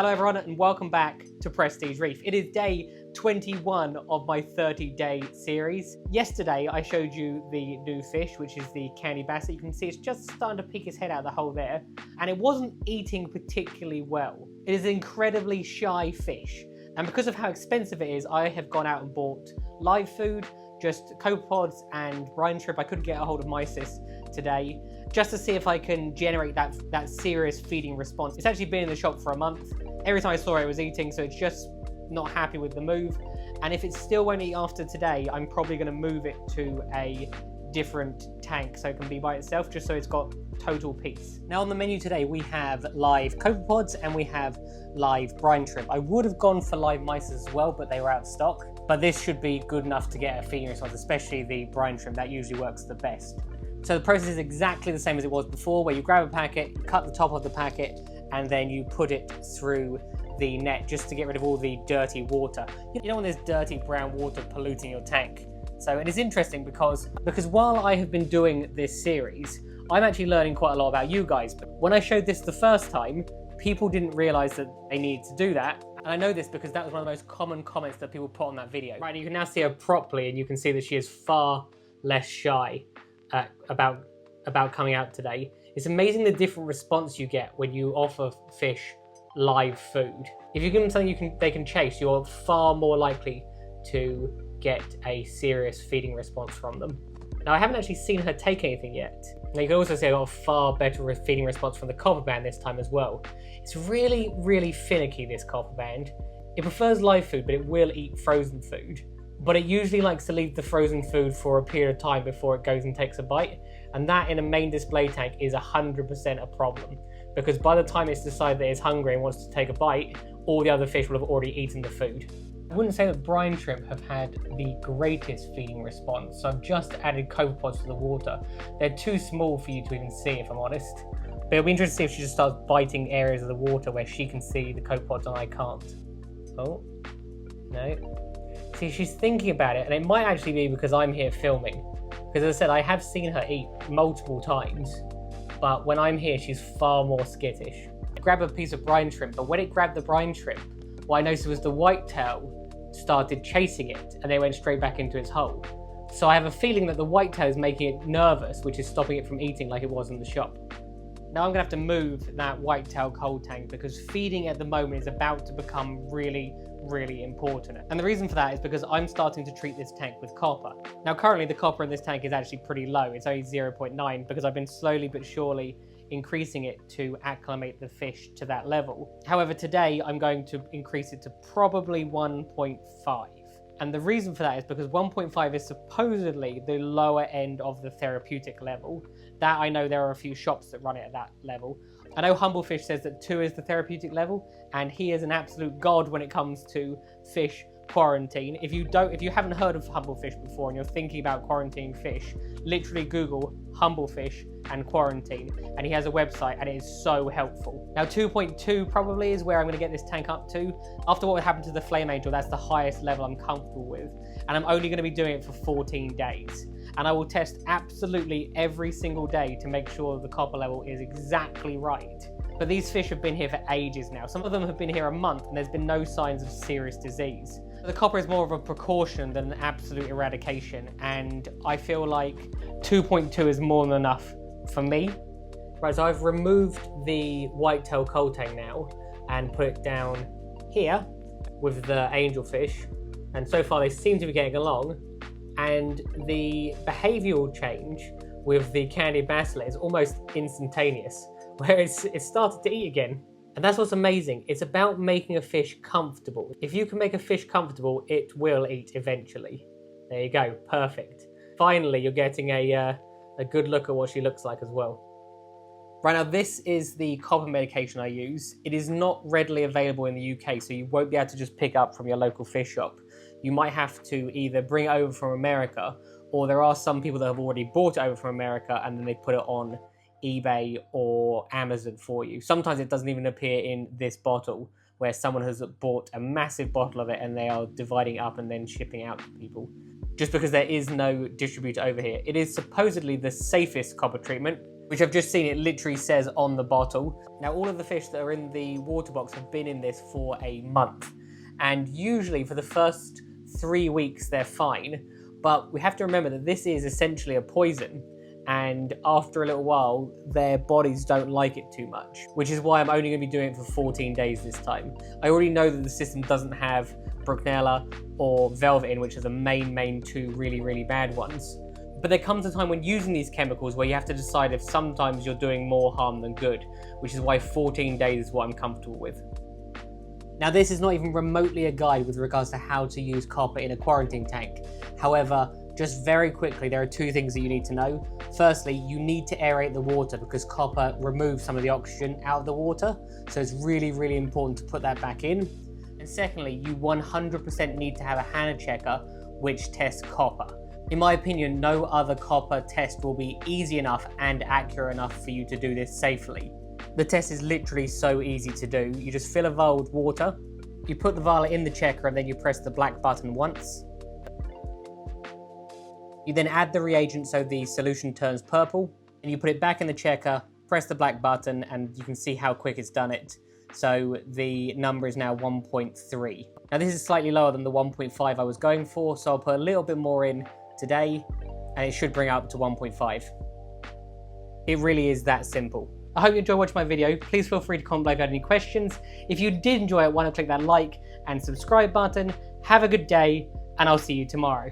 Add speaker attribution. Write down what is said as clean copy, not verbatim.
Speaker 1: Hello everyone and welcome back to Prestige Reef. It is day 21 of my 30-day series. Yesterday I showed you the new fish, which is the candy bass. You can see it's just starting to peek his head out of the hole there, and it wasn't eating particularly well. It is an incredibly shy fish, and because of how expensive it is, I have gone out and bought live food, just copepods and brine shrimp. I couldn't get a hold of mysis today, just to see if I can generate that serious feeding response. It's actually been in the shop for a month. Every time I saw it, it was eating, so it's just not happy with the move. And if it still won't eat after today, I'm probably going to move it to a different tank so it can be by itself, just so it's got total peace. Now on the menu today, we have live copepods and we have live brine shrimp. I would have gone for live mice as well, but they were out of stock. But this should be good enough to get a feeding response, especially the brine shrimp. That usually works the best. So the process is exactly the same as it was before, where you grab a packet, you cut the top of the packet, and then you put it through the net just to get rid of all the dirty water. You don't want this dirty brown water polluting your tank. So it is interesting because while I have been doing this series, I'm actually learning quite a lot about you guys. But when I showed this the first time, people didn't realize that they needed to do that. And I know this because that was one of the most common comments that people put on that video. Right, you can now see her properly and you can see that she is far less shy about coming out today. It's amazing the different response you get when you offer fish live food. If you give them something they can chase, you're far more likely to get a serious feeding response from them. Now I haven't actually seen her take anything yet. Now you can also see I got a far better feeding response from the Copperband this time as well. It's really, really finicky, this Copperband. It prefers live food, but it will eat frozen food. But it usually likes to leave the frozen food for a period of time before it goes and takes a bite. And that in a main display tank is 100% a problem. Because by the time it's decided that it's hungry and wants to take a bite, all the other fish will have already eaten the food. I wouldn't say that brine shrimp have had the greatest feeding response, so I've just added copepods to the water. They're too small for you to even see, if I'm honest. But it'll be interesting to see if she just starts biting areas of the water where she can see the copepods and I can't. Oh, no. See, she's thinking about it, and it might actually be because I'm here filming. Because as I said, I have seen her eat multiple times, but when I'm here, she's far more skittish. Grab a piece of brine shrimp, but when it grabbed the brine shrimp, what I noticed was the whitetail started chasing it, and they went straight back into its hole. So I have a feeling that the whitetail is making it nervous, which is stopping it from eating like it was in the shop. Now I'm gonna have to move that whitetail cold tank because feeding at the moment is about to become really, really important. And the reason for that is because I'm starting to treat this tank with copper. Now currently the copper in this tank is actually pretty low. It's only 0.9 because I've been slowly but surely increasing it to acclimate the fish to that level. However, today I'm going to increase it to probably 1.5. And the reason for that is because 1.5 is supposedly the lower end of the therapeutic level. That I know there are a few shops that run it at that level. I know Humblefish says that 2 is the therapeutic level, and he is an absolute god when it comes to fish quarantine. If you haven't heard of Humblefish before and you're thinking about quarantining fish, literally Google Humblefish and quarantine, and he has a website and it is so helpful. Now 2.2 probably is where I'm going to get this tank up to. After what happened to the Flame Angel, that's the highest level I'm comfortable with, and I'm only going to be doing it for 14 days. And I will test absolutely every single day to make sure the copper level is exactly right. But these fish have been here for ages now. Some of them have been here a month and there's been no signs of serious disease. The copper is more of a precaution than an absolute eradication, and I feel like 2.2 is more than enough for me. Right, so I've removed the whitetail cold tank now and put it down here with the angelfish, and so far they seem to be getting along. And the behavioural change with the candy basilisk is almost instantaneous, where it started to eat again. And that's what's amazing. It's about making a fish comfortable. If you can make a fish comfortable, it will eat eventually. There you go, perfect. Finally, you're getting a good look at what she looks like as well. Right, now this is the copper medication I use. It is not readily available in the UK, so you won't be able to just pick up from your local fish shop. You might have to either bring it over from America, or there are some people that have already bought it over from America and then they put it on eBay or Amazon for you. Sometimes it doesn't even appear in this bottle, where someone has bought a massive bottle of it and they are dividing it up and then shipping out to people. Just because there is no distributor over here. It is supposedly the safest copper treatment, which I've just seen, it literally says on the bottle. Now, all of the fish that are in the water box have been in this for a month. And usually for the first 3 weeks, they're fine. But we have to remember that this is essentially a poison. And after a little while, their bodies don't like it too much, which is why I'm only going to be doing it for 14 days this time. I already know that the system doesn't have Brucnella or Velvet in, which are the main two really bad ones. But there comes a time when using these chemicals where you have to decide if sometimes you're doing more harm than good, which is why 14 days is what I'm comfortable with. Now, this is not even remotely a guide with regards to how to use copper in a quarantine tank. However, just very quickly, there are 2 things that you need to know. Firstly, you need to aerate the water because copper removes some of the oxygen out of the water. So it's really important to put that back in. And secondly, you 100% need to have a Hannah checker which tests copper. In my opinion, no other copper test will be easy enough and accurate enough for you to do this safely. The test is literally so easy to do. You just fill a vial with water, you put the vial in the checker, and then you press the black button once. You then add the reagent so the solution turns purple, and you put it back in the checker, press the black button, and you can see how quick it's done it. So the number is now 1.3. Now this is slightly lower than the 1.5 I was going for, so I'll put a little bit more in today, and it should bring up to 1.5. It really is that simple. I hope you enjoyed watching my video. Please feel free to comment below if you had any questions. If you did enjoy it, why not click that like and subscribe button. Have a good day, and I'll see you tomorrow.